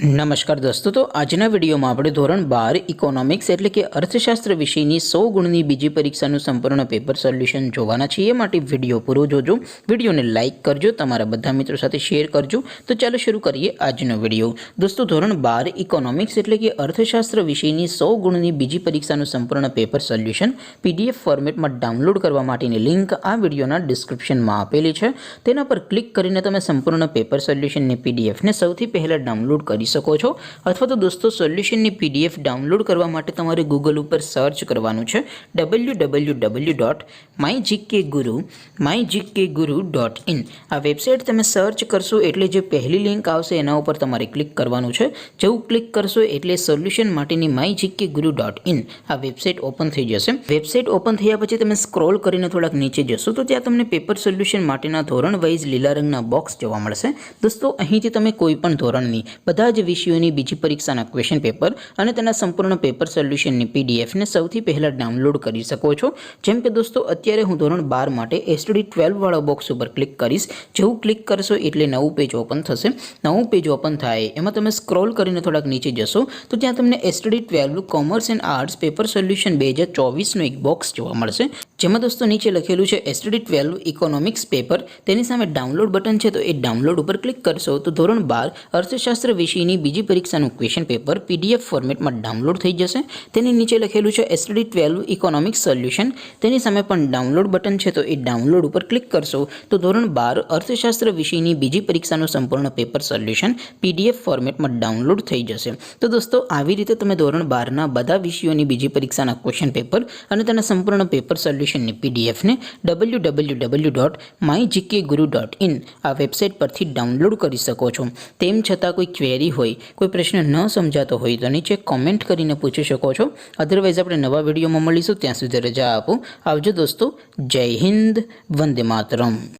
નમસ્કાર દોસ્તો, તો આજના વિડીયોમાં આપણે ધોરણ 12 ઇકોનોમિક્સ એટલે કે અર્થશાસ્ત્ર વિષયની 100 ગુણની બીજી પરીક્ષાનું સંપૂર્ણ પેપર સોલ્યુશન જોવાના છીએ। માટે વિડીયો પૂરો જોજો, વિડીયોને લાઇક કરજો, તમારા બધા મિત્રો સાથે શેર કરજો। તો ચાલો શરૂ કરીએ આજનો વિડીયો। દોસ્તો, ધોરણ 12 ઇકોનોમિક્સ એટલે કે અર્થશાસ્ત્ર વિષયની 100 ગુણની બીજી પરીક્ષાનું સંપૂર્ણ પેપર સોલ્યુશન PDF ફોર્મેટમાં ડાઉનલોડ કરવા માટેની લિંક આ વિડીયોના ડિસ્ક્રિપ્શનમાં આપેલી છે। તેના પર ક્લિક કરીને તમે સંપૂર્ણ પેપર સોલ્યુશનની PDFને સૌથી પહેલાં ડાઉનલોડ કરી શકો છો। અથવા તો દોસ્તો, સોલ્યુશનની PDF ડાઉનલોડ કરવા માટે તમારે ગૂગલ ઉપર સર્ચ કરવાનું છે www.mygkguru.in। આ વેબસાઇટ તમે સર્ચ કરશો એટલે જે પહેલી લિંક આવશે એના ઉપર તમારે ક્લિક કરવાનું છે। જેવું ક્લિક કરશો એટલે સોલ્યુશન માટેની mygkguru.in આ વેબસાઇટ ઓપન થઈ જશે। વેબસાઇટ ઓપન થયા પછી તમે સ્ક્રોલ કરીને થોડાક નીચે જશો તો ત્યાં તમને પેપર સોલ્યુશન માટેના ધોરણ વાઇઝ લીલા રંગના બોક્સ જોવા મળશે। દોસ્તો, અહીંથી તમે કોઈ પણ ધોરણની બધા જ વિષયોની બીજી પરીક્ષાના ક્વેશ્ચન પેપર અને તેના સંપૂર્ણ પેપર સોલ્યુશનની PDFને સૌથી પહેલાં ડાઉનલોડ કરી શકો છો। જેમ કે દોસ્તો, અત્યારે હું ધોરણ 12 માટે STD 12 વાળા બોક્સ ઉપર ક્લિક કરીશ। જેવું ક્લિક કરશો એટલે નવું પેજ ઓપન થશે। નવું પેજ ઓપન થાય એમાં તમે સ્ક્રોલ કરીને થોડાક નીચે જશો તો ત્યાં તમને STD 12 commerce and arts paper solution 2024નું એક બોક્સ જોવા મળશે। જેમાં દોસ્તો નીચે લખેલું છે STD 12 ઇકોનોમિક્સ પેપર। તેની સામે ડાઉનલોડ બટન છે, તો એ ડાઉનલોડ ઉપર ક્લિક કરશો તો ધોરણ 12 અર્થશાસ્ત્ર વિષયની બીજી પરીક્ષાનું ક્વેશ્ચન પેપર PDF ફોર્મેટમાં ડાઉનલોડ થઈ જશે। તેની નીચે લખેલું છે STD 12 ઇકોનોમિક્સ સોલ્યુશન। તેની સામે પણ ડાઉનલોડ બટન છે, તો એ ડાઉનલોડ ઉપર ક્લિક કરશો તો ધોરણ 12 અર્થશાસ્ત્ર વિષયની બીજી પરીક્ષાનું સંપૂર્ણ પેપર સોલ્યુશન PDF ફોર્મેટમાં ડાઉનલોડ થઈ જશે। તો દોસ્તો, આવી રીતે તમે ધોરણ 12ના બધા વિષયોની બીજી પરીક્ષાના ક્વેશ્ચન પેપર અને તેના સંપૂર્ણ પેપર સોલ્યુશનની PDFને www.mygkguru.in આ વેબસાઇટ પરથી ડાઉનલોડ કરી શકો છો। તેમ છતાં કોઈ ક્વેરી હોય, કોઈ પ્રશ્ન ન સમજાતો હોય તો નીચે કોમેન્ટ કરીને પૂછી શકો છો। અધરવાઇઝ આપણે નવા વિડીયોમાં મળીશું, ત્યાં સુધી રજા આપો। આવજો દોસ્તો, જય હિન્દ, વંદે માતરમ।